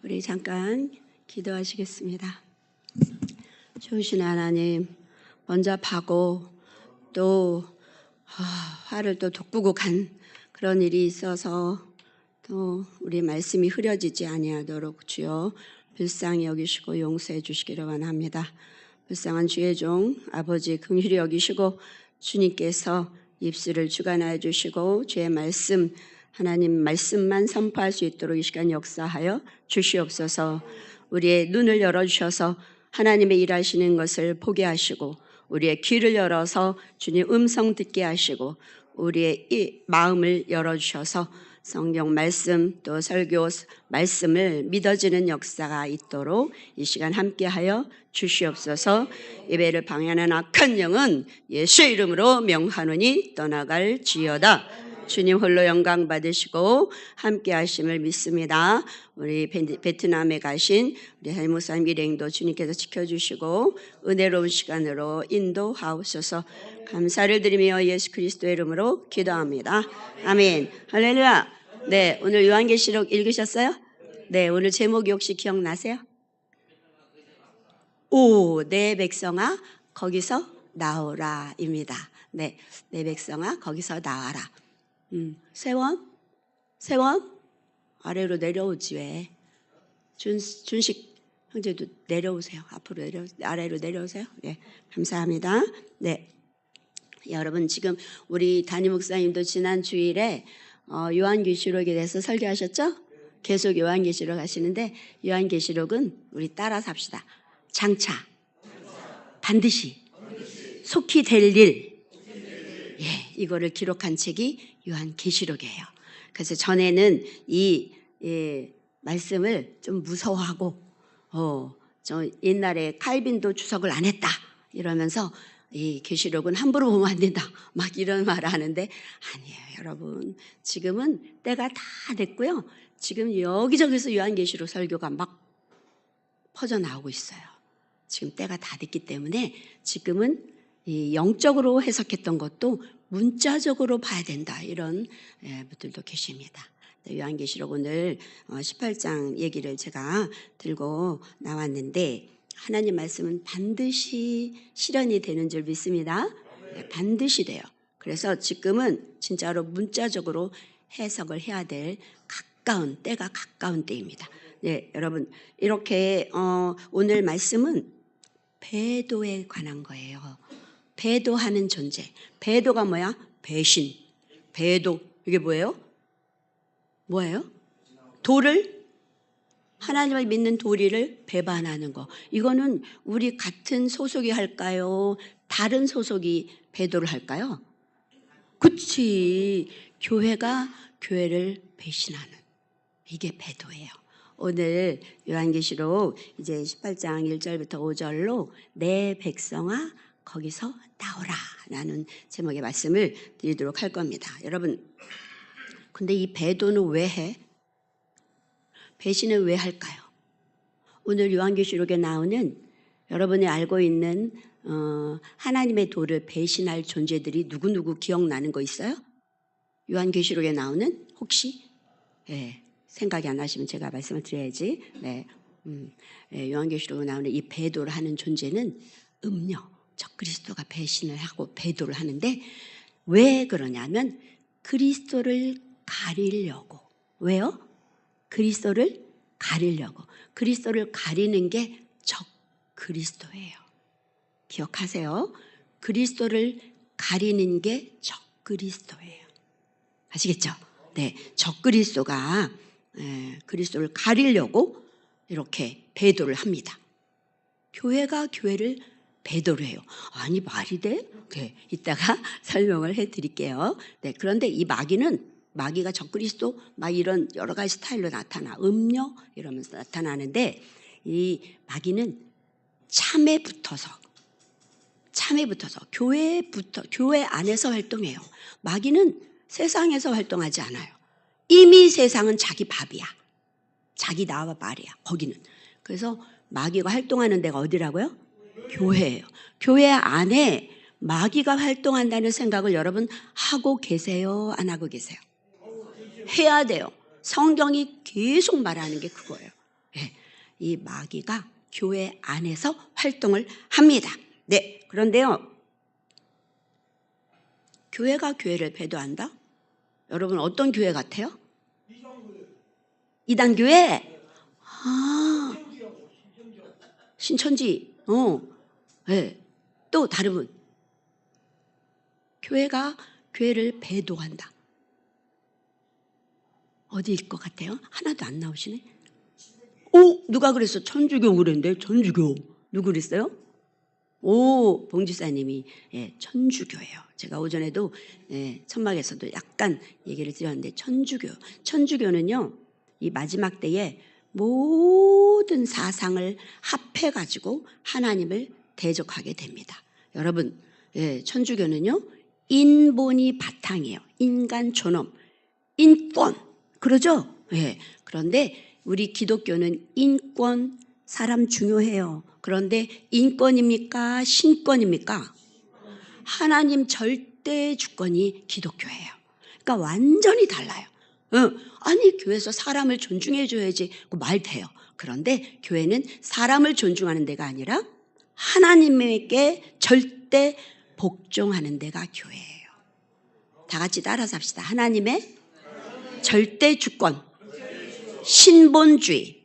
우리 잠깐 기도하시겠습니다. 좋으신 하나님, 먼저 파고 또 화를 또 돋구고 간 그런 일이 있어서 또 우리 말씀이 흐려지지 아니하도록 주여 불쌍히 여기시고 용서해 주시기를 원합니다. 불쌍한 주의 종 아버지 긍휼히 여기시고 주님께서 입술을 주관하여 주시고 주의 말씀 하나님 말씀만 선포할 수 있도록 이 시간 역사하여 주시옵소서. 우리의 눈을 열어주셔서 하나님의 일하시는 것을 보게 하시고 우리의 귀를 열어서 주님 음성 듣게 하시고 우리의 이 마음을 열어주셔서 성경 말씀 또 설교 말씀을 믿어지는 역사가 있도록 이 시간 함께하여 주시옵소서. 예배를 방해하는 악한 영은 예수의 이름으로 명하노니 떠나갈지어다. 주님 홀로 영광 받으시고 함께 하심을 믿습니다. 우리 베트남에 가신 우리 할무사님 일행도 주님께서 지켜주시고 은혜로운 시간으로 인도하옵소서. 감사를 드리며 예수 그리스도의 이름으로 기도합니다. 아멘. 할렐루야. 네, 오늘 요한계시록 읽으셨어요? 네, 오늘 제목이 혹시 기억나세요? 오, 내 백성아 거기서 나오라입니다. 네, 내 백성아 거기서 나와라. 세원 아래로 내려오지 왜? 준식 형제도 내려오세요. 앞으로 아래로 내려오세요. 네, 감사합니다. 네, 여러분 지금 우리 담임 목사님도 지난 주일에 요한계시록에 대해서 설교하셨죠? 계속 요한계시록 하시는데 요한계시록은 우리 따라서 합시다. 장차 반드시 속히 될 일, 이거를 기록한 책이 요한계시록이에요. 그래서 전에는 이 말씀을 좀 무서워하고 저 옛날에 칼빈도 주석을 안 했다 이러면서 이 계시록은 함부로 보면 안 된다 막 이런 말을 하는데 아니에요. 여러분 지금은 때가 다 됐고요. 지금 여기저기서 요한계시록 설교가 막 퍼져나오고 있어요. 지금 때가 다 됐기 때문에 지금은 이 영적으로 해석했던 것도 문자적으로 봐야 된다 이런 분들도 계십니다. 요한계시록 오늘 18장 얘기를 제가 들고 나왔는데 하나님 말씀은 반드시 실현이 되는 줄 믿습니다. 반드시 돼요. 그래서 지금은 진짜로 문자적으로 해석을 해야 될 때가 가까운 때입니다. 네, 여러분 이렇게 오늘 말씀은 배도에 관한 거예요. 배도하는 존재. 배도가 뭐야? 배신. 배도. 이게 뭐예요? 하나님을 믿는 도리를 배반하는 거. 이거는 우리 같은 소속이 할까요? 다른 소속이 배도를 할까요? 그치. 교회가 교회를 배신하는. 이게 배도예요. 오늘 요한계시록 이제 18장 1절부터 5절로 내 백성아 거기서 나오라 라는 제목의 말씀을 드리도록 할 겁니다. 여러분 근데 이 배도는 왜 해? 배신은 왜 할까요? 오늘 요한계시록에 나오는 여러분이 알고 있는 하나님의 도를 배신할 존재들이 누구누구 기억나는 거 있어요? 요한계시록에 나오는 혹시? 생각이 안 나시면 제가 말씀을 드려야지. 요한계시록에 나오는 이 배도를 하는 존재는 적그리스도가 배신을 하고 배도를 하는데 왜 그러냐면 그리스도를 가리려고. 왜요? 그리스도를 가리려고. 그리스도를 가리는 게 적그리스도예요. 기억하세요. 그리스도를 가리는 게 적그리스도예요. 아시겠죠? 네, 적그리스도가 그리스도를 가리려고 이렇게 배도를 합니다. 교회가 교회를 배도를 해요. 아니 말이 돼? 이따가 설명을 해드릴게요. 네, 그런데 이 마귀가 적그리스도 막 이런 여러 가지 스타일로 나타나. 이러면서 나타나는데 이 마귀는 참에 붙어서 교회 안에서 활동해요. 마귀는 세상에서 활동하지 않아요. 이미 세상은 자기 밥이야. 자기 나와 말이야. 거기는. 그래서 마귀가 활동하는 데가 어디라고요? 교회예요. 교회 안에 마귀가 활동한다는 생각을 여러분 하고 계세요? 안 하고 계세요? 해야 돼요. 성경이 계속 말하는 게 그거예요. 예, 이 마귀가 교회 안에서 활동을 합니다. 네, 그런데요. 교회가 교회를 배도한다? 여러분 어떤 교회 같아요? 이단교회? 아, 신천지. 네. 또 다른 분. 교회가 교회를 배도한다. 어디일 것 같아요? 하나도 안 나오시네. 누가 그랬어? 천주교 그랬는데. 천주교 누구 그랬어요? 봉지사님이 천주교예요. 제가 오전에도 천막에서도 약간 얘기를 드렸는데 천주교는요 이 마지막 때에 모든 사상을 합해가지고 하나님을 대적하게 됩니다. 여러분, 천주교는요 인본이 바탕이에요. 인간 존엄, 인권, 그러죠? 그런데 우리 기독교는 인권, 사람 중요해요. 그런데 인권입니까? 신권입니까? 하나님 절대 주권이 기독교예요. 그러니까 완전히 달라요. 아니 교회에서 사람을 존중해 줘야지 말 돼요. 그런데 교회는 사람을 존중하는 데가 아니라 하나님에게 절대 복종하는 데가 교회예요. 다 같이 따라서 합시다. 하나님의 절대 주권, 신본주의.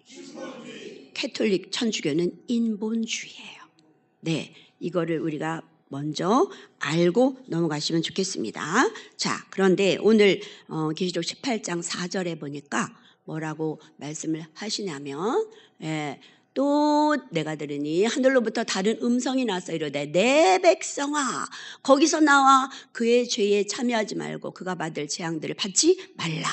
캐톨릭 천주교는 인본주의예요. 네, 이거를 우리가 먼저 알고 넘어가시면 좋겠습니다. 자, 그런데 오늘 계시록 18장 4절에 보니까 뭐라고 말씀을 하시냐면 또 내가 들으니 하늘로부터 다른 음성이 나서 이르되 내 백성아 거기서 나와 그의 죄에 참여하지 말고 그가 받을 재앙들을 받지 말라.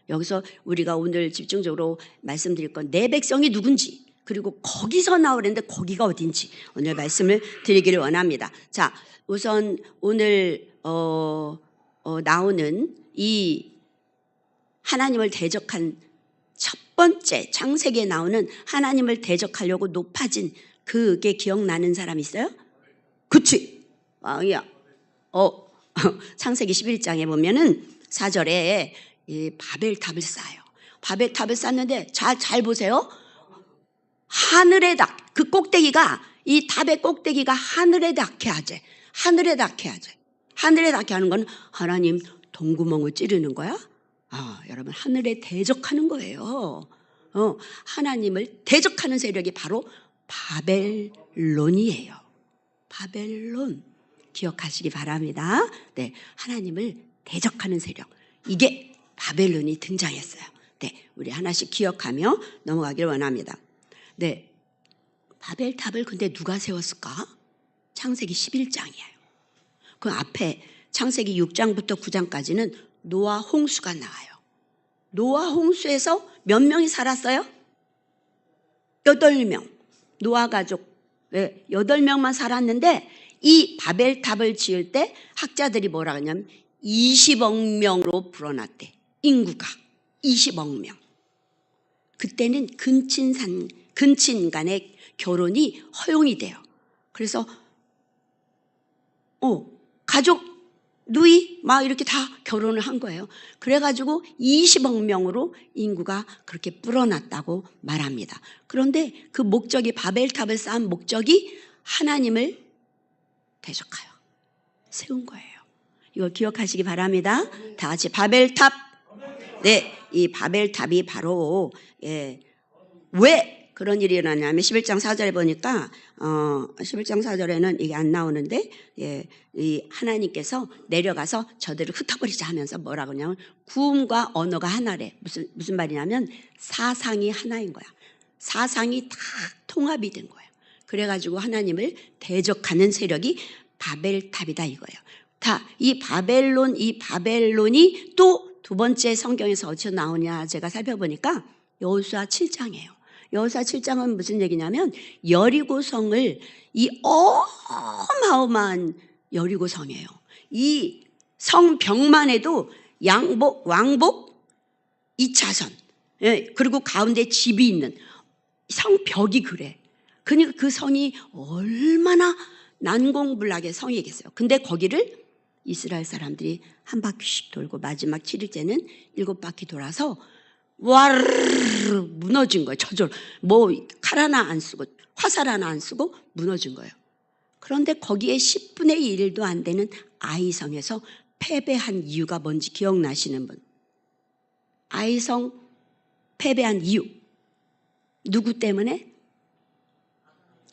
여기서 우리가 오늘 집중적으로 말씀드릴 건 내 백성이 누군지 그리고 거기서 나오는데 거기가 어딘지 오늘 말씀을 드리기를 원합니다. 자, 우선 오늘 나오는 이 하나님을 대적한 첫 번째 창세기에 나오는 하나님을 대적하려고 높아진 그게 기억나는 사람 있어요? 그치? 왕이야. 창세기 11장에 보면은 4절에 이 바벨탑을 쌓아요. 바벨탑을 쌓는데 잘 보세요. 하늘에 그 꼭대기가 이 탑의 꼭대기가 하늘에 닿게 하재. 하늘에 닿게 하재. 하늘에 닿게 하는 건 하나님 동구멍을 찌르는 거야? 여러분 하늘에 대적하는 거예요. 하나님을 대적하는 세력이 바로 바벨론이에요. 바벨론 기억하시기 바랍니다. 네, 하나님을 대적하는 세력. 이게 바벨론이 등장했어요. 네, 우리 하나씩 기억하며 넘어가기를 원합니다. 네, 바벨탑을 근데 누가 세웠을까? 창세기 11장이에요. 그 앞에 창세기 6장부터 9장까지는 노아 홍수가 나와요. 노아 홍수에서 몇 명이 살았어요? 8명. 노아 가족 8명만 살았는데 이 바벨탑을 지을 때 학자들이 뭐라 하냐면 20억 명으로 불어났대. 인구가 20억 명. 그때는 근친 간의 결혼이 허용이 돼요. 그래서 가족 누이 막 이렇게 다 결혼을 한 거예요. 그래가지고 20억 명으로 인구가 그렇게 불어났다고 말합니다. 그런데 그 목적이 바벨탑을 쌓은 목적이 하나님을 대적하여 세운 거예요. 이거 기억하시기 바랍니다. 다 같이 바벨탑. 네, 이 바벨탑이 바로 왜 그런 일이 일어나냐면 11장 4절에 보니까 11장 4절에는 이게 안 나오는데 이 하나님께서 내려가서 저들을 흩어버리자 하면서 뭐라고 하냐면 구음과 언어가 하나래. 무슨 말이냐면 사상이 하나인 거야. 사상이 다 통합이 된 거예요. 그래가지고 하나님을 대적하는 세력이 바벨탑이다 이거예요. 이 바벨론이 또 두 번째 성경에서 어디서 나오냐 제가 살펴보니까 여호수아 7장이에요. 여호수아 7장은 무슨 얘기냐면 여리고성을 이 어마어마한 여리고성이에요. 이 성벽만 해도 왕복 2차선 그리고 가운데 집이 있는 성벽이 그래. 그러니까 그 성이 얼마나 난공불락의 성이겠어요. 근데 거기를 이스라엘 사람들이 한 바퀴씩 돌고 마지막 7일째는 7바퀴 돌아서 와르르 무너진 거예요. 저절로. 뭐 칼 하나 안 쓰고 화살 하나 안 쓰고 무너진 거예요. 그런데 거기에 10분의 1도 안 되는 아이성에서 패배한 이유가 뭔지 기억나시는 분? 아이성 패배한 이유. 누구 때문에?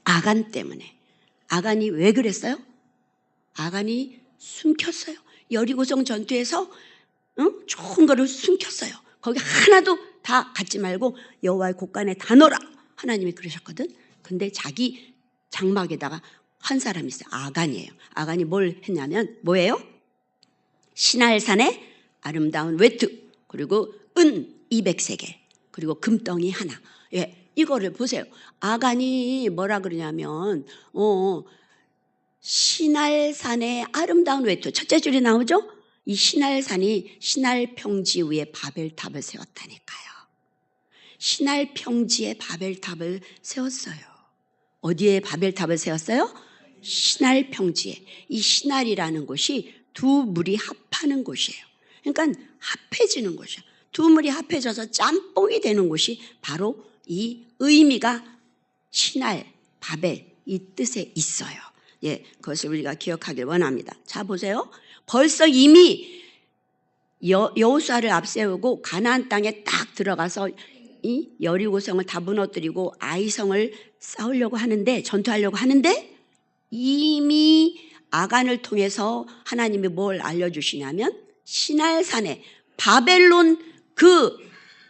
아간 때문에. 아간이 왜 그랬어요? 아간이 숨겼어요. 여리고성 전투에서 좋은 거를 숨겼어요. 거기 하나도 다 갖지 말고 여호와의 곳간에 다 넣어라. 하나님이 그러셨거든. 근데 자기 장막에다가 한 사람이 있어요. 아간이에요. 아간이 뭘 했냐면 뭐예요? 신할산에 아름다운 외투, 그리고 은 200세겔, 그리고 금덩이 하나. 예, 이거를 보세요. 아간이 뭐라 그러냐면 신할산의 아름다운 외투. 첫째 줄이 나오죠? 이 신할산이 신할 평지 위에 바벨탑을 세웠다니까요. 신할 평지에 바벨탑을 세웠어요. 어디에 바벨탑을 세웠어요? 신할 평지에. 이 신할이라는 곳이 두 물이 합하는 곳이에요. 그러니까 합해지는 곳이에요. 두 물이 합해져서 짬뽕이 되는 곳이 바로 이 의미가 신할, 바벨 이 뜻에 있어요. 예, 그것을 우리가 기억하길 원합니다. 자, 보세요. 벌써 이미 여호수아를 앞세우고 가나안 땅에 딱 들어가서 이 여리고성을 다 무너뜨리고 아이성을 싸우려고 하는데, 전투하려고 하는데, 이미 아간을 통해서 하나님이 뭘 알려주시냐면 신할산에 바벨론 그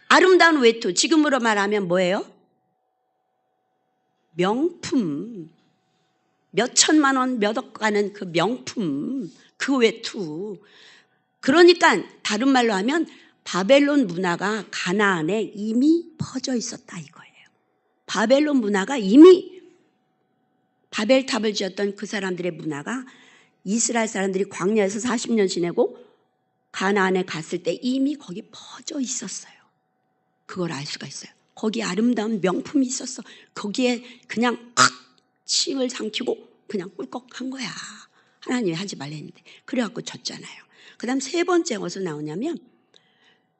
아름다운 외투, 지금으로 말하면 뭐예요? 명품, 몇 천만 원, 몇 억 가는 그 명품, 그 외투. 그러니까 다른 말로 하면 바벨론 문화가 가나안에 이미 퍼져 있었다 이거예요. 바벨론 문화가 이미 바벨탑을 지었던 그 사람들의 문화가 이스라엘 사람들이 광야에서 40년 지내고 가나안에 갔을 때 이미 거기 퍼져 있었어요. 그걸 알 수가 있어요. 거기 아름다운 명품이 있었어. 거기에 그냥 콱 침을 삼키고 그냥 꿀꺽한 거야. 하나님이 하지 말라 했는데. 그래갖고 졌잖아요. 그 다음 세 번째 어디서 나오냐면,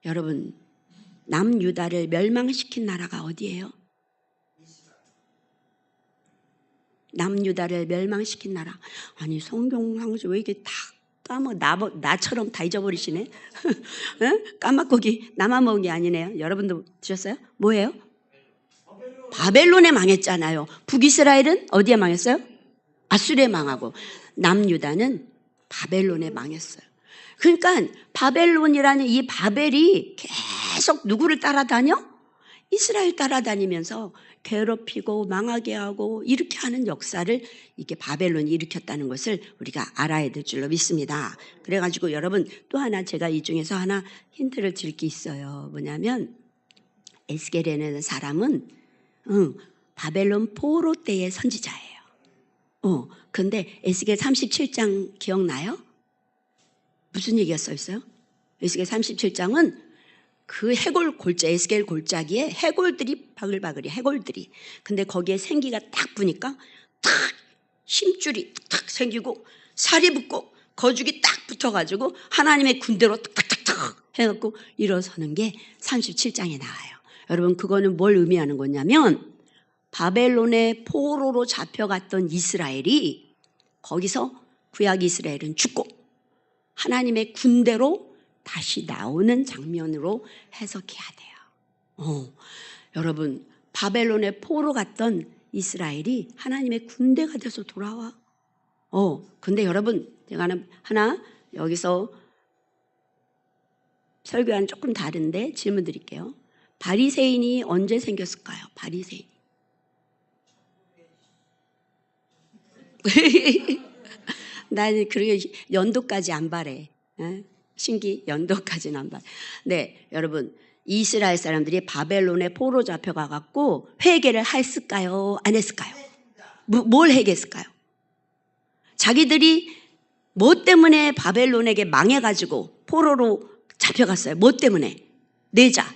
여러분, 남유다를 멸망시킨 나라가 어디예요? 남유다를 멸망시킨 나라. 아니, 성경 항상 왜 이렇게 다 나처럼 다 잊어버리시네? 까마고기 나만 먹은 게 아니네요. 여러분도 드셨어요? 뭐예요? 바벨론에 망했잖아요. 북이스라엘은 어디에 망했어요? 아수르에 망하고, 남유다는 바벨론에 망했어요. 그러니까 바벨론이라는 이 바벨이 계속 누구를 따라다녀? 이스라엘 따라다니면서 괴롭히고 망하게 하고 이렇게 하는 역사를 이게 바벨론이 일으켰다는 것을 우리가 알아야 될 줄로 믿습니다. 그래가지고 여러분, 또 하나 제가 이 중에서 하나 힌트를 드릴 게 있어요. 뭐냐면 에스겔이라는 사람은 바벨론 포로 때의 선지자예요. 근데 에스겔 37장 기억나요? 무슨 얘기가 써 있어요? 에스겔 37장은 그 해골 골짜, 에스겔 골짜기에 해골들이 바글바글이 해골들이. 근데 거기에 생기가 딱 부니까 탁 힘줄이 탁 생기고 살이 붙고 거죽이 딱 붙어가지고 하나님의 군대로 탁탁탁 해갖고 일어서는 게 37장에 나와요. 여러분, 그거는 뭘 의미하는 거냐면 바벨론의 포로로 잡혀갔던 이스라엘이 거기서 구약 이스라엘은 죽고 하나님의 군대로 다시 나오는 장면으로 해석해야 돼요. 여러분, 바벨론의 포로 갔던 이스라엘이 하나님의 군대가 돼서 돌아와. 근데 여러분, 제가 하나 여기서 설교와는 조금 다른데 질문 드릴게요. 바리새인이 언제 생겼을까요? 바리새인. 나는 그렇게 연도까지 안 바래. 신기 연도까지는 안 바래. 네, 여러분, 이스라엘 사람들이 바벨론에 포로 잡혀가갖고 회개를 했을까요? 안 했을까요? 뭘 회개했을까요? 자기들이 뭐 때문에 바벨론에게 망해가지고 포로로 잡혀갔어요? 뭐 때문에? 내자.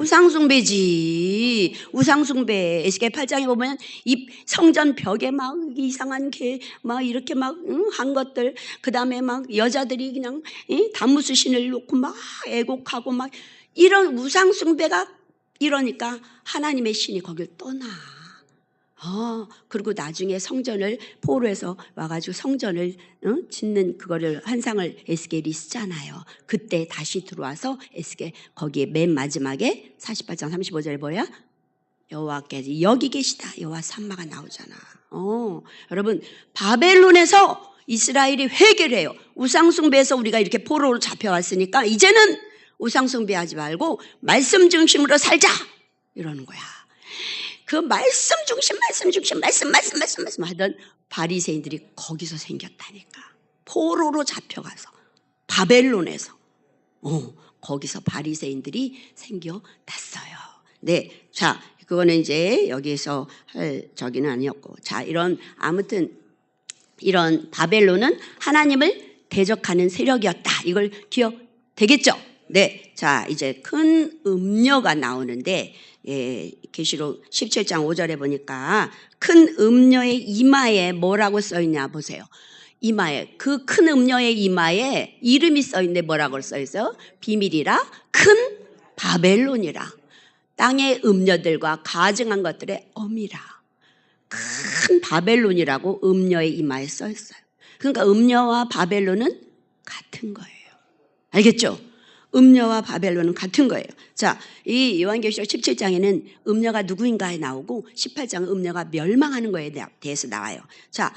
우상숭배지. 우상숭배. 에스겔 8장에 보면 이 성전 벽에 막 이상한 막 이렇게 막 한 것들, 그 다음에 막 여자들이 그냥 다무스 신을 놓고 막 애곡하고 막 이런 우상숭배가 이러니까 하나님의 신이 거길 떠나. 그리고 나중에 성전을 포로에서 와가지고 성전을 짓는 그거를 환상을 에스겔이 쓰잖아요. 그때 다시 들어와서 에스겔 거기에 맨 마지막에 48장 35절에 뭐야? 여호와께서 여기 계시다. 여호와 산마가 나오잖아. 여러분 바벨론에서 이스라엘이 회개를 해요. 우상숭배에서 우리가 이렇게 포로로 잡혀왔으니까 이제는 우상숭배하지 말고 말씀 중심으로 살자 이러는 거야. 그 말씀 중심 하던 바리새인들이 거기서 생겼다니까. 포로로 잡혀가서 바벨론에서 거기서 바리새인들이 생겨났어요. 네, 자 그거는 이제 여기서 할 저기는 아니었고, 자 아무튼 이런 바벨론은 하나님을 대적하는 세력이었다. 이걸 기억되겠죠? 네, 자 이제 큰 음녀가 나오는데. 계시록 17장 5절에 보니까 큰 음녀의 이마에 뭐라고 써있냐 보세요. 이마에, 그 큰 음녀의 이마에 이름이 써있는데 뭐라고 써있어요? 비밀이라 큰 바벨론이라, 땅의 음녀들과 가증한 것들의 어미라. 큰 바벨론이라고 음녀의 이마에 써있어요. 그러니까 음녀와 바벨론은 같은 거예요. 알겠죠? 음녀와 바벨론은 같은 거예요. 자, 이 요한계시록 17장에는 음녀가 누구인가에 나오고 18장은 음녀가 멸망하는 거에 대해서 나와요. 자,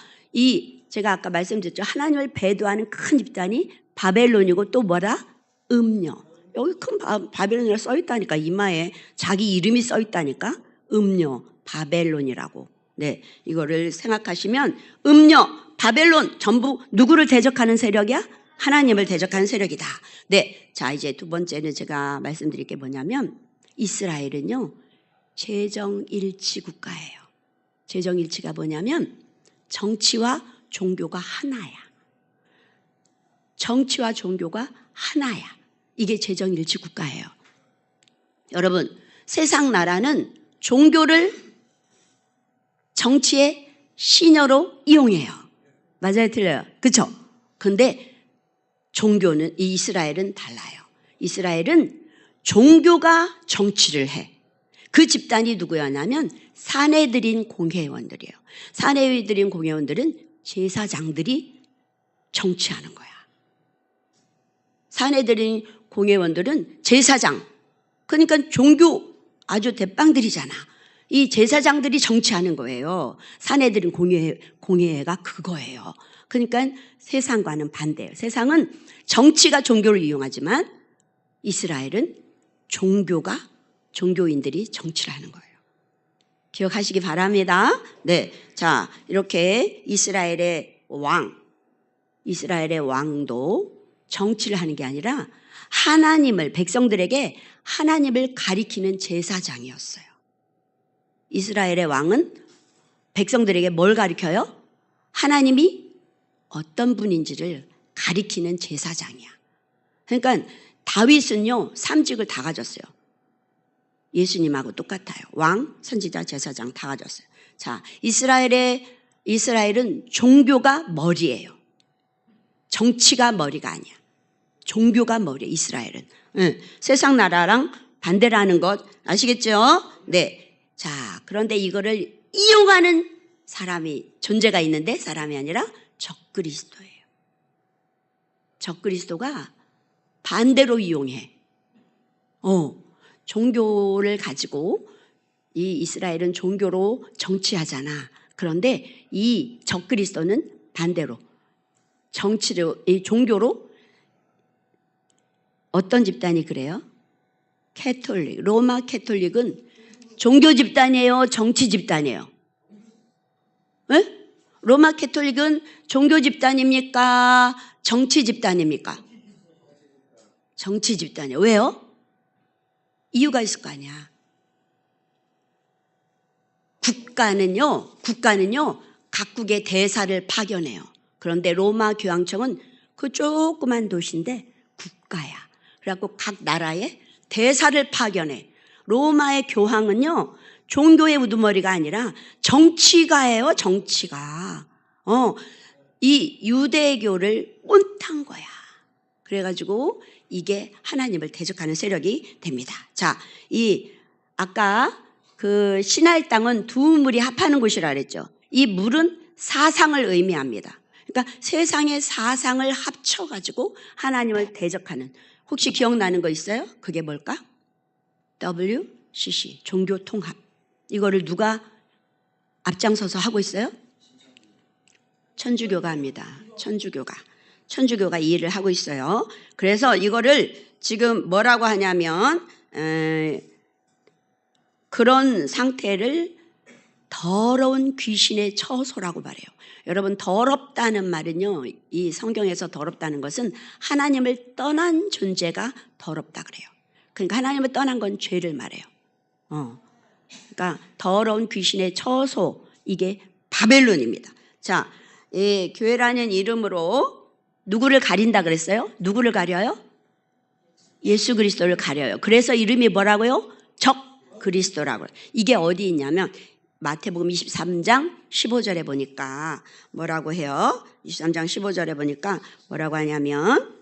제가 아까 말씀드렸죠. 하나님을 배도하는 큰 집단이 바벨론이고 또 뭐라? 음녀. 여기 큰 바벨론이라고 써있다니까. 이마에 자기 이름이 써있다니까. 음녀, 바벨론이라고. 네, 이거를 생각하시면 음녀, 바벨론 전부 누구를 대적하는 세력이야? 하나님을 대적하는 세력이다. 네, 자 이제 두 번째는 제가 말씀드릴 게 뭐냐면 이스라엘은요 재정일치 국가예요. 재정일치가 뭐냐면 정치와 종교가 하나야. 정치와 종교가 하나야. 이게 재정일치 국가예요. 여러분 세상 나라는 종교를 정치의 신여로 이용해요. 맞아요, 틀려요? 그렇죠? 근데 종교는, 이스라엘은 달라요. 이스라엘은 종교가 정치를 해. 그 집단이 누구였냐면 사내들인 공회원들이에요. 사내들인 공회원들은 제사장들이 정치하는 거야. 사내들인 공회원들은 제사장, 그러니까 종교 아주 대빵들이잖아. 이 제사장들이 정치하는 거예요. 사내들인 공회가 그거예요. 그러니까 세상과는 반대예요. 세상은 정치가 종교를 이용하지만 이스라엘은 종교인들이 정치를 하는 거예요. 기억하시기 바랍니다. 네, 자 이렇게 이스라엘의 왕도 정치를 하는 게 아니라 백성들에게 하나님을 가리키는 제사장이었어요. 이스라엘의 왕은 백성들에게 뭘 가리켜요? 하나님이 어떤 분인지를 가리키는 제사장이야. 그러니까 다윗은요 3직을 다 가졌어요. 예수님하고 똑같아요. 왕, 선지자, 제사장 다 가졌어요. 자, 이스라엘은 종교가 머리예요. 정치가 머리가 아니야. 종교가 머리예요. 이스라엘은. 세상 나라랑 반대라는 것 아시겠죠? 네. 자, 그런데 이거를 이용하는 존재가 있는데 사람이 아니라 적그리스도예요. 적그리스도가 반대로 이용해. 종교를 가지고 이 이스라엘은 종교로 정치하잖아. 그런데 이 적그리스도는 반대로 이 종교로 어떤 집단이 그래요? 로마 캐톨릭은 종교 집단이에요? 정치 집단이에요? 네? 로마 캐톨릭은 종교 집단입니까? 정치 집단입니까? 정치 집단이에요. 왜요? 이유가 있을 거 아니야. 국가는요 각국의 대사를 파견해요. 그런데 로마 교황청은 그 조그만 도시인데 국가야. 그래갖고 각 나라에 대사를 파견해. 로마의 교황은요, 종교의 우두머리가 아니라 정치가예요, 정치가. 이 유대교를 꼰탄 거야. 그래가지고 이게 하나님을 대적하는 세력이 됩니다. 자, 아까 그 시나이 땅은 두 물이 합하는 곳이라 그랬죠. 이 물은 사상을 의미합니다. 그러니까 세상의 사상을 합쳐가지고 하나님을 대적하는, 혹시 기억나는 거 있어요? 그게 뭘까? WCC, 종교통합. 이거를 누가 앞장서서 하고 있어요? 천주교가 합니다. 천주교가 이 일을 하고 있어요. 그래서 이거를 지금 뭐라고 하냐면 그런 상태를 더러운 귀신의 처소라고 말해요. 여러분, 더럽다는 말은요, 이 성경에서 더럽다는 것은 하나님을 떠난 존재가 더럽다 그래요. 그러니까 하나님을 떠난 건 죄를 말해요. 그러니까 더러운 귀신의 처소, 이게 바벨론입니다. 자, 교회라는 이름으로 누구를 가린다 그랬어요? 누구를 가려요? 예수 그리스도를 가려요. 그래서 이름이 뭐라고요? 적 그리스도라고요. 이게 어디 있냐면 마태복음 23장 15절에 보니까 뭐라고 해요? 23장 15절에 보니까 뭐라고 하냐면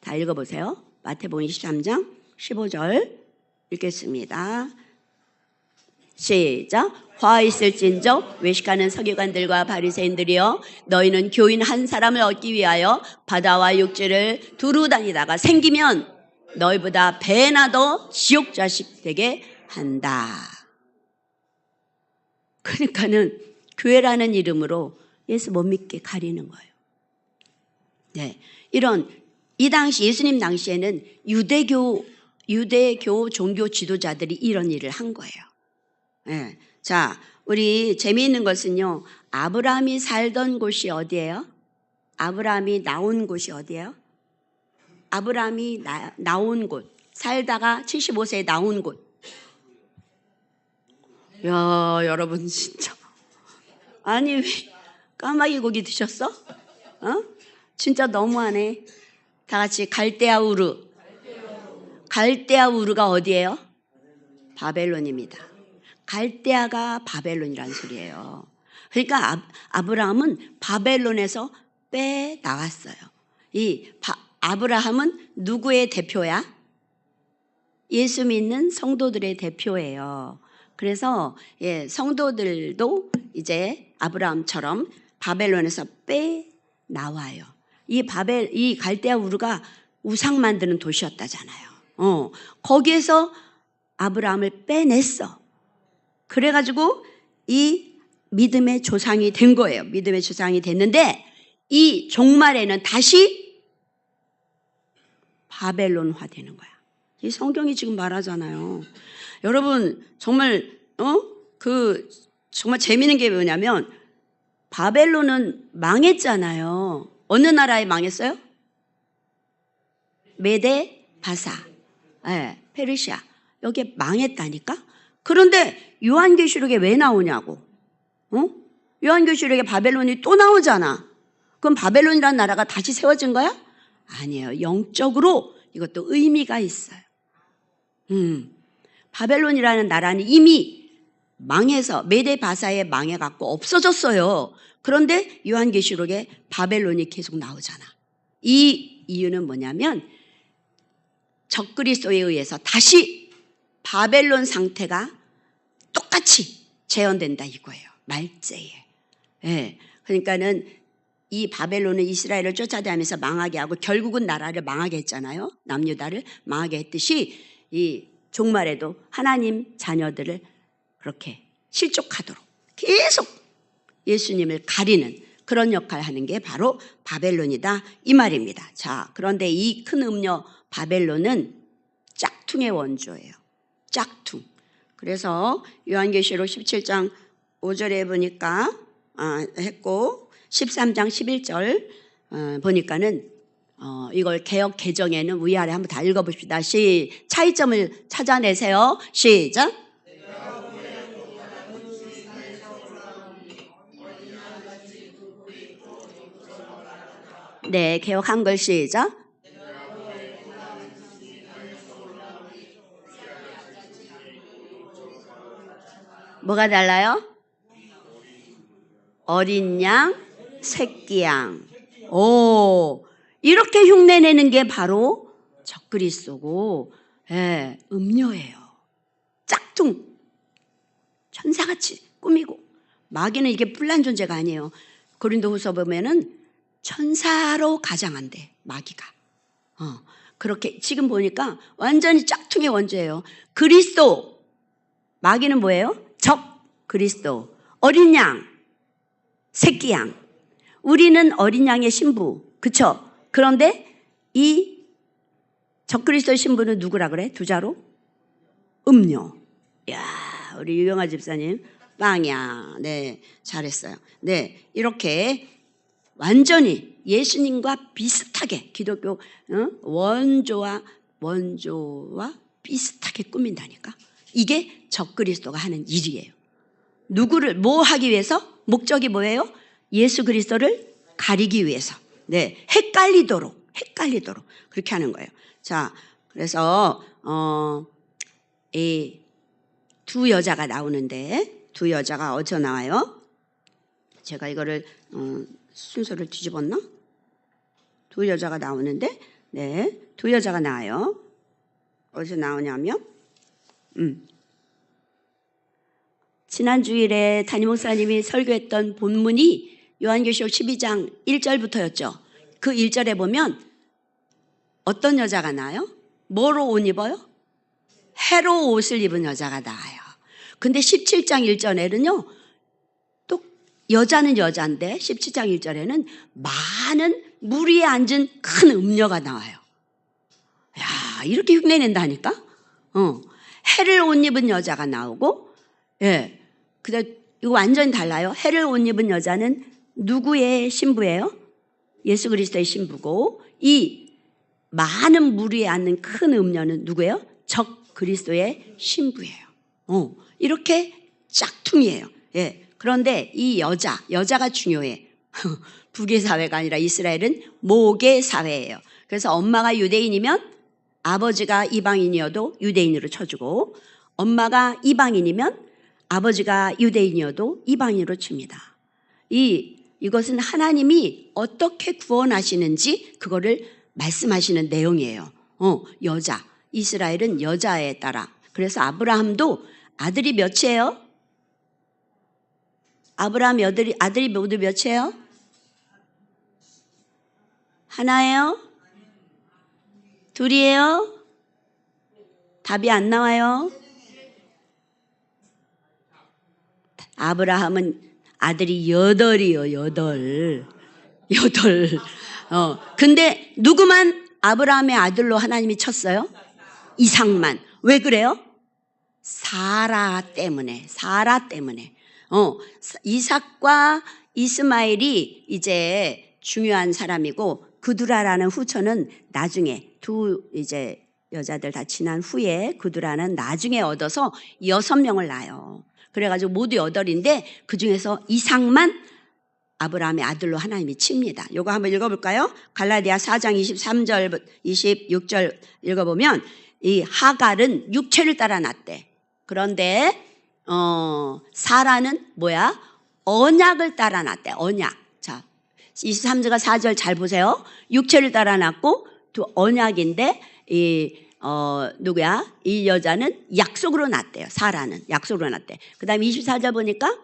다 읽어보세요. 마태복음 23장 15절 읽겠습니다. 시작. 화 있을진저 외식하는 서기관들과 바리새인들이여, 너희는 교인 한 사람을 얻기 위하여 바다와 육지를 두루 다니다가 생기면 너희보다 배나 더 지옥 자식 되게 한다. 그러니까는 교회라는 이름으로 예수 못 믿게 가리는 거예요. 네, 이 당시 예수님 당시에는 유대교 종교 지도자들이 이런 일을 한 거예요. 네. 자, 우리 재미있는 것은요, 아브라함이 살던 곳이 어디예요? 아브라함이 나온 곳이 어디예요? 아브라함이 나온 곳, 살다가 75세에 나온 곳. 야, 여러분 진짜, 아니 왜 까마귀 고기 드셨어? 진짜 너무하네. 다 같이 갈대아 우르. 갈대아 우르가 어디예요? 바벨론입니다. 갈대아가 바벨론이라는 소리예요. 그러니까 아브라함은 바벨론에서 빼나왔어요. 아브라함은 누구의 대표야? 예수 믿는 성도들의 대표예요. 그래서 성도들도 이제 아브라함처럼 바벨론에서 빼나와요. 이 갈대아 우르가 우상 만드는 도시였다잖아요. 거기에서 아브라함을 빼냈어. 그래가지고 이 믿음의 조상이 된 거예요. 믿음의 조상이 됐는데 이 종말에는 다시 바벨론화 되는 거야. 이 성경이 지금 말하잖아요. 여러분 정말 정말 재미있는 게 뭐냐면 바벨론은 망했잖아요. 어느 나라에 망했어요? 메데 바사, 페르시아, 여기에 망했다니까. 그런데 요한계시록에 왜 나오냐고. 요한계시록에 바벨론이 또 나오잖아. 그럼 바벨론이라는 나라가 다시 세워진 거야? 아니에요. 영적으로 이것도 의미가 있어요. 바벨론이라는 나라는 이미 망해서 메데 바사에 망해갖고 없어졌어요. 그런데 요한계시록에 바벨론이 계속 나오잖아. 이 이유는 뭐냐면 적그리스도에 의해서 다시 바벨론 상태가 똑같이 재현된다 이거예요. 말제에. 그러니까는 이 바벨론은 이스라엘을 쫓아다니면서 망하게 하고 결국은 나라를 망하게 했잖아요. 남유다를 망하게 했듯이 이 종말에도 하나님 자녀들을 그렇게 실족하도록 계속 예수님을 가리는 그런 역할을 하는 게 바로 바벨론이다 이 말입니다. 자, 그런데 이 큰 음녀 바벨론은 짝퉁의 원조예요. 짝퉁. 그래서 요한계시록 17장 5절에 보니까 했고 13장 11절 보니까는 이걸 개역 개정에는 위아래 한번 다 읽어봅시다. 차이점을 찾아내세요. 시작. 네, 개역 한글 시작. 뭐가 달라요? 어린 양, 새끼 양. 오, 이렇게 흉내내는 게 바로 적그리스도고, 예, 음녀예요. 짝퉁. 천사같이 꾸미고. 마귀는 이게 뿔난 존재가 아니에요. 고린도후서 보면은 천사로 가장한대, 마귀가. 그렇게 지금 보니까 완전히 짝퉁의 원죄예요. 그리스도. 마귀는 뭐예요? 적 그리스도. 어린 양, 새끼 양. 우리는 어린 양의 신부. 그쵸? 그런데 이 적그리스도의 신부는 누구라 그래? 두 자로? 음녀. 이야, 우리 유영아 집사님 빵이야. 네, 잘했어요. 네, 이렇게 완전히 예수님과 비슷하게 기독교 원조와 비슷하게 꾸민다니까. 이게 적그리스도가 하는 일이에요. 누구를 뭐 하기 위해서? 목적이 뭐예요? 예수 그리스도를 가리기 위해서. 네, 헷갈리도록 그렇게 하는 거예요. 자, 그래서 이 두 여자가 나오는데 두 여자가 어디서 나와요? 제가 이거를 순서를 뒤집었나? 두 여자가 나오는데, 네, 두 여자가 나와요. 어디서 나오냐면, 지난 주일에 담임 목사님이 설교했던 본문이 요한계시록 12장 1절부터였죠. 그 1절에 보면 어떤 여자가 나와요? 뭐로 옷 입어요? 해로 옷을 입은 여자가 나와요. 근데 17장 1절에는요, 또 여자는 여자인데 17장 1절에는 많은 물 위에 앉은 큰 음녀가 나와요. 야, 이렇게 흉내낸다니까? 해를 옷 입은 여자가 나오고, 예. 근데 이거 완전히 달라요. 해를 옷 입은 여자는 누구의 신부예요? 예수 그리스도의 신부고, 이 많은 물 위에 앉는 큰 음녀는 누구예요? 적 그리스도의 신부예요. 이렇게 짝퉁이에요. 예. 그런데 이 여자가 중요해. 북의 사회가 아니라 이스라엘은 목의 사회예요. 그래서 엄마가 유대인이면 아버지가 이방인이어도 유대인으로 쳐주고, 엄마가 이방인이면 아버지가 유대인이어도 이방인으로 칩니다. 이것은 하나님이 어떻게 구원하시는지 그거를 말씀하시는 내용이에요. 여자. 이스라엘은 여자에 따라. 그래서 아브라함도 아들이 몇이에요? 아브라함 아들이 모두 몇이에요? 하나예요? 둘이에요? 답이 안 나와요. 아브라함은 아들이 8이요. 8. 근데 누구만 아브라함의 아들로 하나님이 쳤어요? 이삭만. 왜 그래요? 사라 때문에. 이삭과 이스마엘이 이제 중요한 사람이고, 그두라라는 후처는 나중에 두 이제 여자들 다 지난 후에 그두라는 나중에 얻어서 6명을 낳아요. 그래가지고 모두 8인데 그 중에서 이삭만 아브라함의 아들로 하나님이 칩니다. 이거 한번 읽어볼까요? 갈라디아 4장 23절 26절 읽어보면 이 하갈은 육체를 따라 났대. 그런데 사라는 뭐야? 언약을 따라 났대. 언약. 자, 23절과 4절 잘 보세요. 육체를 따라 났고 또 언약인데 누구야? 이 여자는 약속으로 났대요. 사라는 약속으로 났대. 그 다음에 24절 보니까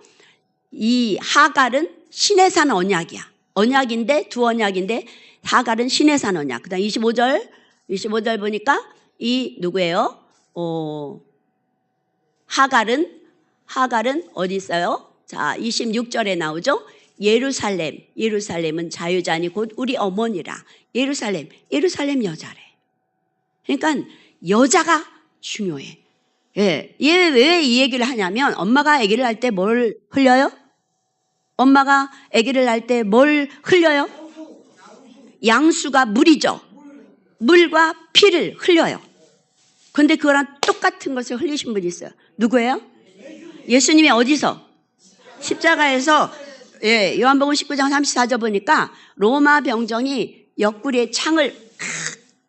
이 하갈은 신의 산 언약이야. 언약인데 두 언약인데 하갈은 신의 산 언약. 그 다음 25절 보니까 이 누구예요? 하갈은 어디 있어요? 자, 26절에 나오죠. 예루살렘은 자유자니 곧 우리 어머니라. 예루살렘 여자래. 그러니까 여자가 중요해. 예, 얘 왜 이 얘기를 하냐면 엄마가 아기를 할 때 뭘 흘려요? 엄마가 아기를 할 때 뭘 흘려요? 양수가 물이죠. 물과 피를 흘려요. 근데 그거랑 똑같은 것을 흘리신 분이 있어요. 누구예요? 예수님이 어디서? 십자가에서. 예, 요한복음 19장 34절 보니까 로마 병정이 옆구리에 창을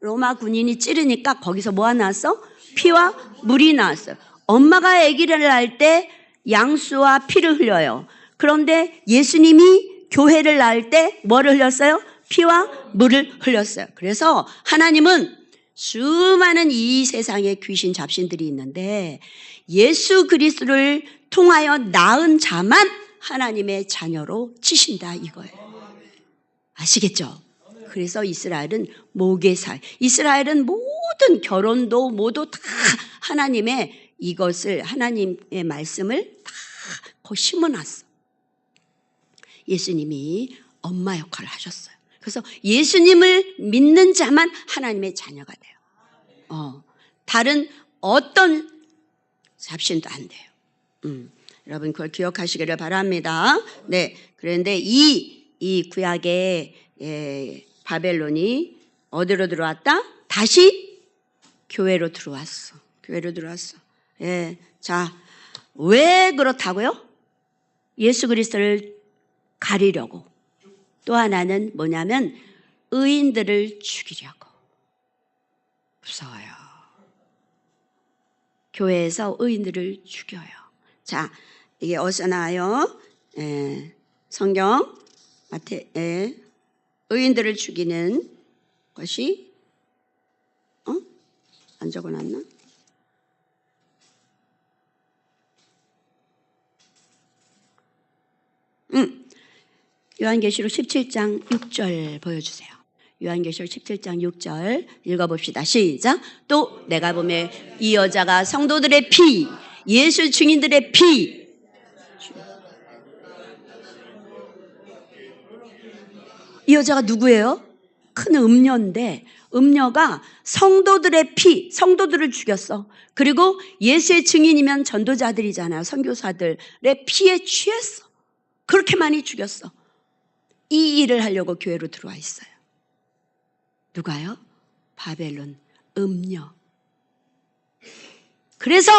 로마 군인이 찌르니까 거기서 뭐가 나왔어? 피와 물이 나왔어요. 엄마가 아기를 할 때 양수와 피를 흘려요. 그런데 예수님이 교회를 낳을 때 뭐를 흘렸어요? 피와 물을 흘렸어요. 그래서 하나님은 수많은 이 세상에 귀신 잡신들이 있는데 예수 그리스도를 통하여 낳은 자만 하나님의 자녀로 치신다 이거예요. 아시겠죠? 그래서 이스라엘은 모계살. 이스라엘은 모든 결혼도 모두 다 하나님의 이것을 하나님의 말씀을 다 심어놨어. 예수님이 엄마 역할을 하셨어요. 그래서 예수님을 믿는 자만 하나님의 자녀가 돼요. 다른 어떤 잡신도 안 돼요. 여러분 그걸 기억하시기를 바랍니다. 네, 그런데 이 구약의 바벨론이 어디로 들어왔다? 다시 교회로 들어왔어. 교회로 들어왔어. 예, 자, 왜 그렇다고요? 예수 그리스도를 가리려고. 또 하나는 뭐냐면 의인들을 죽이려고. 무서워요. 교회에서 의인들을 죽여요. 자, 이게 어디서 나와요? 성경 의인들을 죽이는 것이 안 적어놨나? 요한계시록 17장 6절 보여주세요. 요한계시록 17장 6절 읽어봅시다. 시작. 또 내가 보면 이 여자가 성도들의 피, 예수 증인들의 피. 이 여자가 누구예요? 큰 음녀인데 음녀가 성도들의 피, 성도들을 죽였어. 그리고 예수의 증인이면 전도자들이잖아요. 선교사들의 피에 취했어. 그렇게 많이 죽였어. 이 일을 하려고 교회로 들어와 있어요. 누가요? 바벨론 음녀. 그래서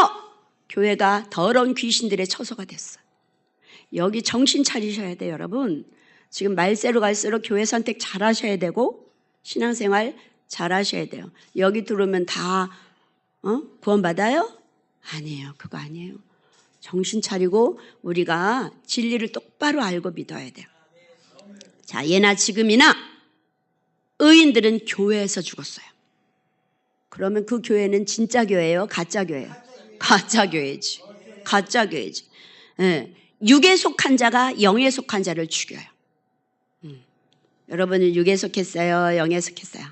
교회가 더러운 귀신들의 처소가 됐어요. 여기 정신 차리셔야 돼요, 여러분. 지금 말세로 갈수록 교회 선택 잘 하셔야 되고 신앙생활 잘 하셔야 돼요. 여기 들어오면 다 구원받아요? 아니에요. 그거 아니에요. 정신 차리고 우리가 진리를 똑바로 알고 믿어야 돼요. 자, 예나 지금이나 의인들은 교회에서 죽었어요. 그러면 그 교회는 진짜 교회예요? 가짜 교회예요? 가짜 교회지. 가짜 교회지. 네. 육에 속한 자가 영에 속한 자를 죽여요. 여러분은 육에 속했어요? 영에 속했어요?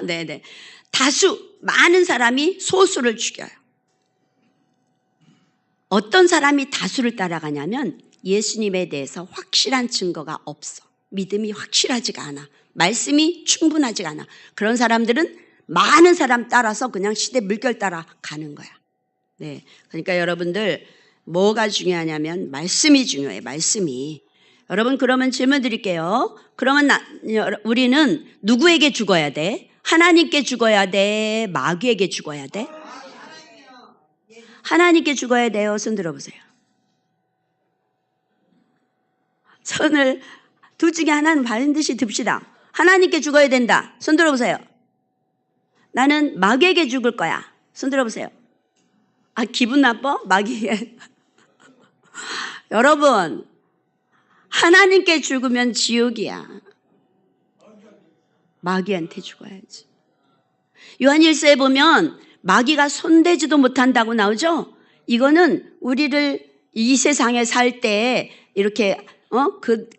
네네. 다수, 많은 사람이 소수를 죽여요. 어떤 사람이 다수를 따라가냐면 예수님에 대해서 확실한 증거가 없어. 믿음이 확실하지가 않아. 말씀이 충분하지가 않아. 그런 사람들은 많은 사람 따라서 그냥 시대 물결 따라 가는 거야. 네. 그러니까 여러분들 뭐가 중요하냐면 말씀이 중요해. 말씀이. 여러분 그러면 질문 드릴게요. 그러면 우리는 누구에게 죽어야 돼? 하나님께 죽어야 돼? 마귀에게 죽어야 돼? 하나님께 죽어야 돼요. 손 들어보세요. 손을 둘 중에 하나는 반드시 듭시다. 하나님께 죽어야 된다. 손 들어보세요. 나는 마귀에게 죽을 거야. 손 들어보세요. 아, 기분 나빠? 마귀에. 여러분, 하나님께 죽으면 지옥이야. 마귀한테 죽어야지. 요한일서에 보면 마귀가 손대지도 못한다고 나오죠? 이거는 우리를 이 세상에 살 때 이렇게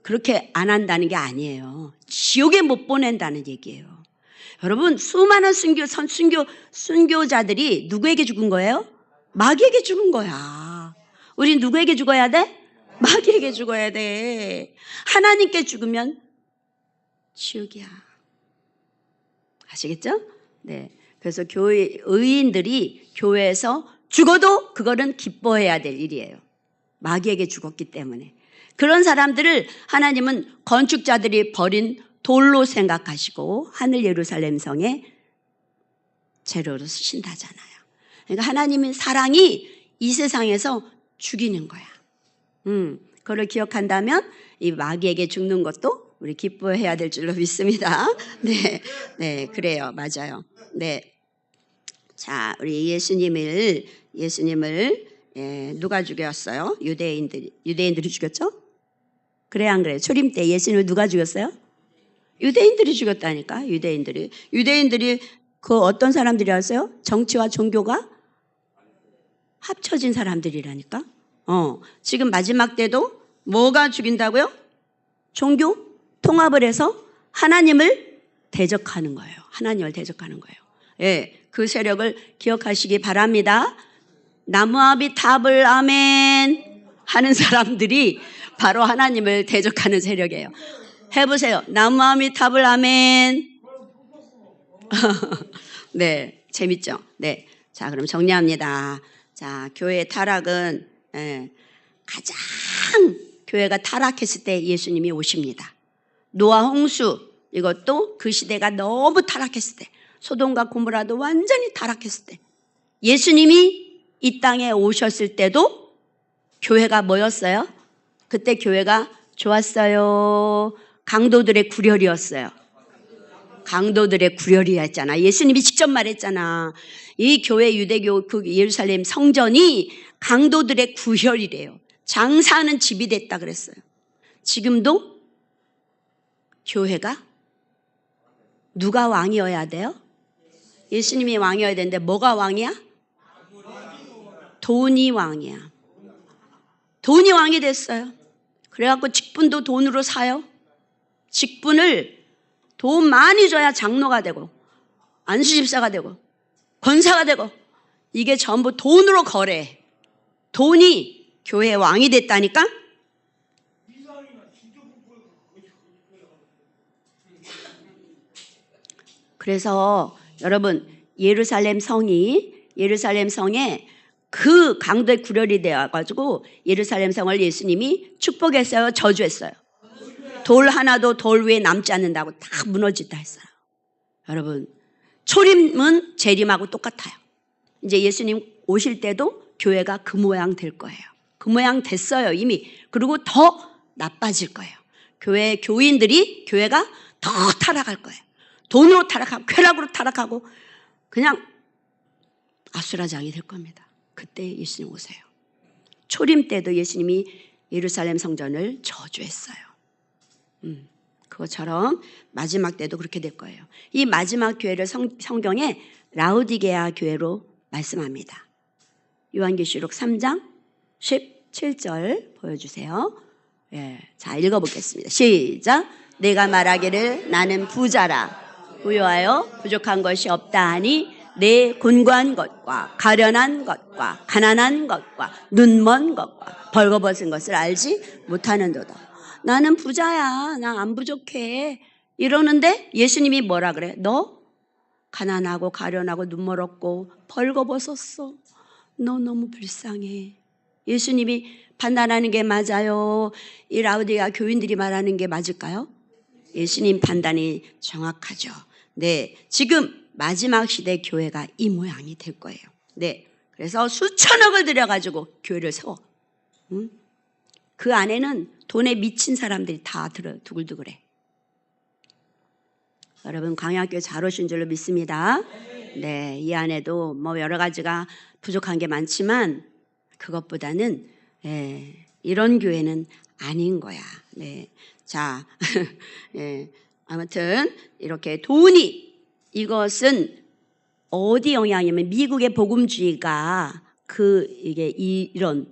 그렇게 안 한다는 게 아니에요. 지옥에 못 보낸다는 얘기예요. 여러분 수많은 순교자들이 누구에게 죽은 거예요? 마귀에게 죽은 거야. 우린 누구에게 죽어야 돼? 마귀에게 죽어야 돼. 하나님께 죽으면 지옥이야. 아시겠죠? 네. 그래서 교회 의인들이 교회에서 죽어도 그거는 기뻐해야 될 일이에요. 마귀에게 죽었기 때문에. 그런 사람들을 하나님은 건축자들이 버린 돌로 생각하시고 하늘 예루살렘 성에 재료로 쓰신다잖아요. 그러니까 하나님의 사랑이 이 세상에서 죽이는 거야. 그걸 기억한다면 이 마귀에게 죽는 것도 우리 기뻐해야 될 줄로 믿습니다. 네, 네, 그래요, 맞아요. 네, 자, 우리 예수님을 예, 누가 죽였어요? 유대인들이 죽였죠? 그래 안 그래요? 초림 때 예수님을 누가 죽였어요? 유대인들이 죽였다니까. 유대인들이 그 어떤 사람들이었어요? 정치와 종교가 합쳐진 사람들이라니까. 지금 마지막 때도 뭐가 죽인다고요? 종교 통합을 해서 하나님을 대적하는 거예요. 하나님을 대적하는 거예요. 예, 그 세력을 기억하시기 바랍니다. 나무아비 탑을 아멘 하는 사람들이 바로 하나님을 대적하는 세력이에요. 해보세요. 나무아비 탑을 아멘. 네, 재밌죠? 네. 자, 그럼 정리합니다. 자, 교회의 타락은 가장 교회가 타락했을 때 예수님이 오십니다. 노아 홍수, 이것도 그 시대가 너무 타락했을 때, 소돔과 고모라도 완전히 타락했을 때, 예수님이 이 땅에 오셨을 때도 교회가 뭐였어요? 그때 교회가 좋았어요. 강도들의 구렬이었어요. 강도들의 구렬이었잖아. 예수님이 직접 말했잖아. 이 교회 유대교 그 예루살렘 성전이 강도들의 구혈이래요. 장사하는 집이 됐다 그랬어요. 지금도 교회가 누가 왕이어야 돼요? 예수님이 왕이어야 되는데 뭐가 왕이야? 돈이 왕이야. 돈이 왕이 됐어요. 그래갖고 직분도 돈으로 사요. 직분을 돈 많이 줘야 장로가 되고 안수집사가 되고 권사가 되고 이게 전부 돈으로 거래해. 돈이 교회의 왕이 됐다니까? 그래서 여러분 예루살렘 성에 그 강도의 구렬이 되어가지고 예루살렘 성을 예수님이 축복했어요? 저주했어요? 돌 하나도 돌 위에 남지 않는다고 다 무너진다 했어요. 여러분 초림은 재림하고 똑같아요. 이제 예수님 오실 때도 교회가 그 모양 될 거예요. 그 모양 됐어요 이미. 그리고 더 나빠질 거예요. 교회가 더 타락할 거예요. 돈으로 타락하고 쾌락으로 타락하고 그냥 아수라장이 될 겁니다. 그때 예수님 오세요. 초림 때도 예수님이 예루살렘 성전을 저주했어요. 그것처럼 마지막 때도 그렇게 될 거예요. 이 마지막 교회를 성경에 라우디게아 교회로 말씀합니다. 요한계시록 3장 17절 보여주세요. 예, 자 읽어보겠습니다. 시작. 내가 말하기를 나는 부자라 부유하여 부족한 것이 없다 하니 내 곤고한 것과 가련한 것과 가난한 것과 눈먼 것과 벌거벗은 것을 알지 못하는도다. 나는 부자야. 나 안 부족해. 이러는데 예수님이 뭐라 그래? 너 가난하고 가련하고 눈멀었고 벌거벗었어. 너 너무 불쌍해. 예수님이 판단하는 게 맞아요? 이 라우디게아 교인들이 말하는 게 맞을까요? 예수님 판단이 정확하죠. 네, 지금 마지막 시대 교회가 이 모양이 될 거예요. 네, 그래서 수천억을 들여가지고 교회를 세워. 그 안에는 돈에 미친 사람들이 다 두글두글해. 여러분 광야학교 잘 오신 줄로 믿습니다. 네, 이 안에도 뭐 여러 가지가 부족한 게 많지만 그것보다는 이런 교회는 아닌 거야. 네, 자, 아무튼 이렇게 돈이 이것은 어디 영향이냐면 미국의 복음주의가 이런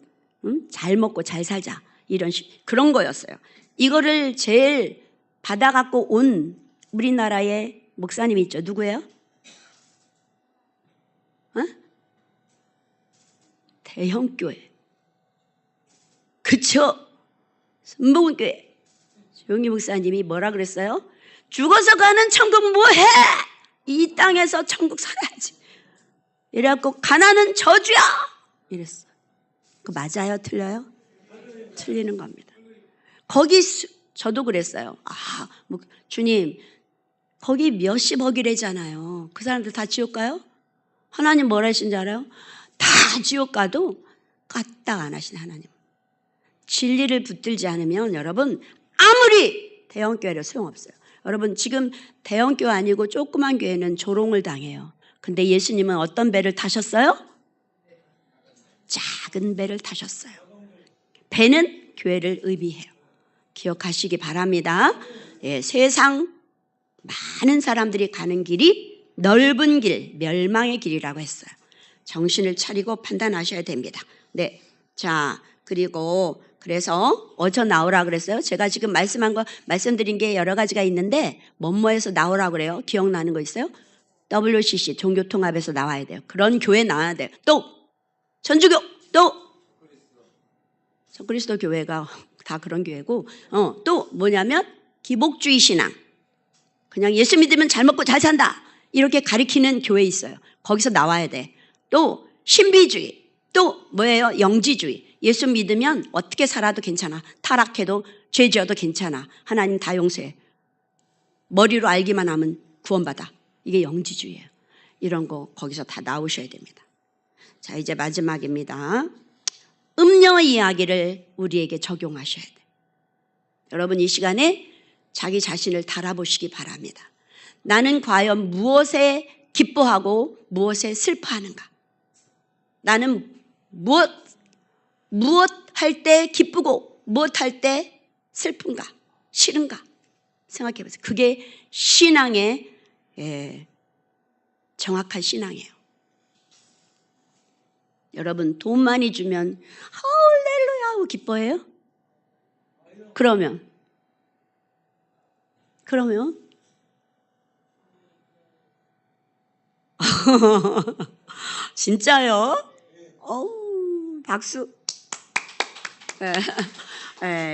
잘 먹고 잘 살자 이런 그런 거였어요. 이거를 제일 받아갖고 온 우리나라의 목사님 있죠. 누구예요? 대형교회. 그쵸? 선봉교회. 조용기 목사님이 뭐라 그랬어요? 죽어서 가는 천국 뭐해? 이 땅에서 천국 살아야지. 이래갖고 가난은 저주야. 이랬어. 그 맞아요? 틀려요? 틀리는 겁니다. 저도 그랬어요. 주님, 거기 몇십억이래잖아요. 그 사람들 다 지옥 가요? 하나님 뭐라 하신지 알아요? 다 지옥 가도 까딱 안 하신 하나님. 진리를 붙들지 않으면 여러분 아무리 대형교회로 소용없어요. 여러분 지금 대형교회 아니고 조그만 교회는 조롱을 당해요. 근데 예수님은 어떤 배를 타셨어요? 작은 배를 타셨어요. 배는 교회를 의미해요. 기억하시기 바랍니다. 예, 세상 많은 사람들이 가는 길이 넓은 길, 멸망의 길이라고 했어요. 정신을 차리고 판단하셔야 됩니다. 네, 자, 그리고 그래서 어디서 나오라 그랬어요? 제가 지금 말씀드린 게 여러 가지가 있는데 뭐뭐에서 나오라 그래요? 기억나는 거 있어요? WCC 종교통합에서 나와야 돼요. 그런 교회 나와야 돼요. 또 천주교, 또 그리스도 교회가 다 그런 교회고, 또 뭐냐면 기복주의 신앙. 그냥 예수 믿으면 잘 먹고 잘 산다 이렇게 가리키는 교회 있어요. 거기서 나와야 돼. 또 신비주의, 또 뭐예요? 영지주의. 예수 믿으면 어떻게 살아도 괜찮아. 타락해도 죄 지어도 괜찮아. 하나님 다 용서해. 머리로 알기만 하면 구원받아. 이게 영지주의예요. 이런 거 거기서 다 나오셔야 됩니다. 자, 이제 마지막입니다. 음녀 이야기를 우리에게 적용하셔야 돼요. 여러분 이 시간에 자기 자신을 달아보시기 바랍니다. 나는 과연 무엇에 기뻐하고 무엇에 슬퍼하는가? 나는 무엇 할 때 기쁘고 무엇 할 때 슬픈가? 싫은가? 생각해 보세요. 그게 신앙의 정확한 신앙이에요. 여러분 돈 많이 주면 할렐루야 하고 기뻐해요? 그러면 진짜요? 어우, 박수.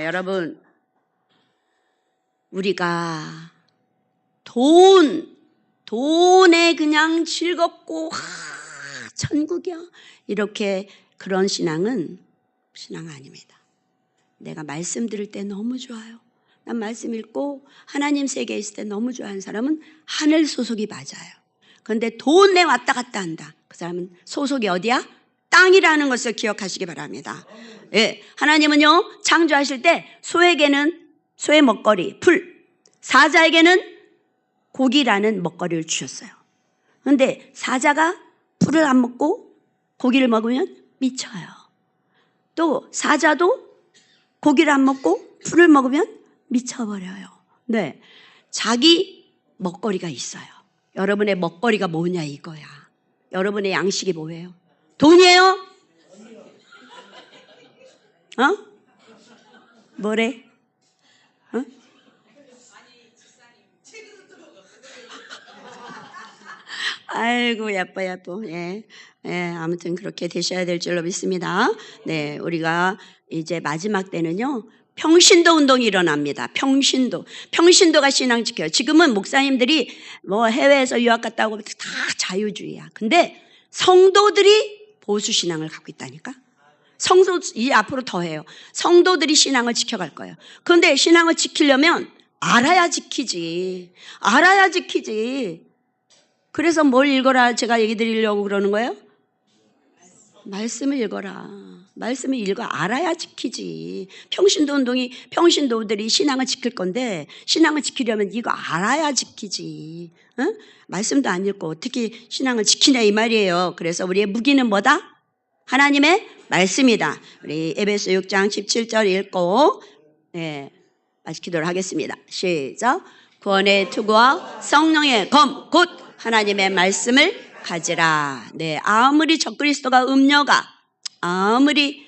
여러분 우리가 돈에 그냥 즐겁고 천국이야 이렇게 그런 신앙은 신앙 아닙니다. 내가 말씀 들을 때 너무 좋아요. 난 말씀 읽고 하나님 세계에 있을 때 너무 좋아하는 사람은 하늘 소속이 맞아요. 그런데 돈에 왔다 갔다 한다. 그 사람은 소속이 어디야? 땅이라는 것을 기억하시기 바랍니다. 예, 하나님은요 창조하실 때 소에게는 소의 먹거리, 풀, 사자에게는 고기라는 먹거리를 주셨어요. 그런데 사자가 풀을 안 먹고 고기를 먹으면 미쳐요. 또 사자도 고기를 안 먹고 풀을 먹으면 미쳐버려요. 네, 자기 먹거리가 있어요. 여러분의 먹거리가 뭐냐 이거야. 여러분의 양식이 뭐예요? 돈이에요? 뭐래? 아이고 예뻐. 예, 아무튼 그렇게 되셔야 될 줄로 믿습니다. 네, 우리가 이제 마지막 때는요 평신도 운동이 일어납니다. 평신도가 신앙 지켜요. 지금은 목사님들이 뭐 해외에서 유학 갔다 오고 다 자유주의야. 근데 성도들이 보수 신앙을 갖고 있다니까. 이 앞으로 더 해요. 성도들이 신앙을 지켜갈 거예요. 그런데 신앙을 지키려면 알아야 지키지. 그래서 뭘 읽어라 제가 얘기 드리려고 그러는 거예요? 말씀을 읽어라. 말씀을 읽어 알아야 지키지. 평신도들이 신앙을 지킬 건데 신앙을 지키려면 이거 알아야 지키지. 응? 말씀도 안 읽고 어떻게 신앙을 지키냐 이 말이에요. 그래서 우리의 무기는 뭐다? 하나님의 말씀이다. 우리 에베소 6장 17절 읽고 마치 기도를 하겠습니다. 시작. 구원의 투구와 성령의 검 곧 하나님의 말씀을 가지라. 네, 아무리 적그리스도가 음녀가 아무리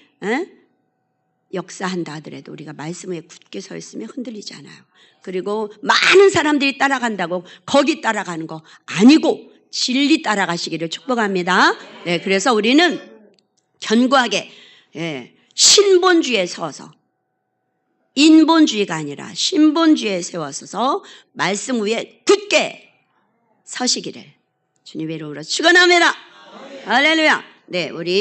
역사한다 하더라도 우리가 말씀에 굳게 서 있으면 흔들리지 않아요. 그리고 많은 사람들이 따라간다고 거기 따라가는 거 아니고 진리 따라가시기를 축복합니다. 네, 그래서 우리는 견고하게 신본주의에 서서 인본주의가 아니라 신본주의에 세워서서 말씀 위에 굳게 서시기를 주님의 이름으로 축원합니다. 할렐루야. 네, 우리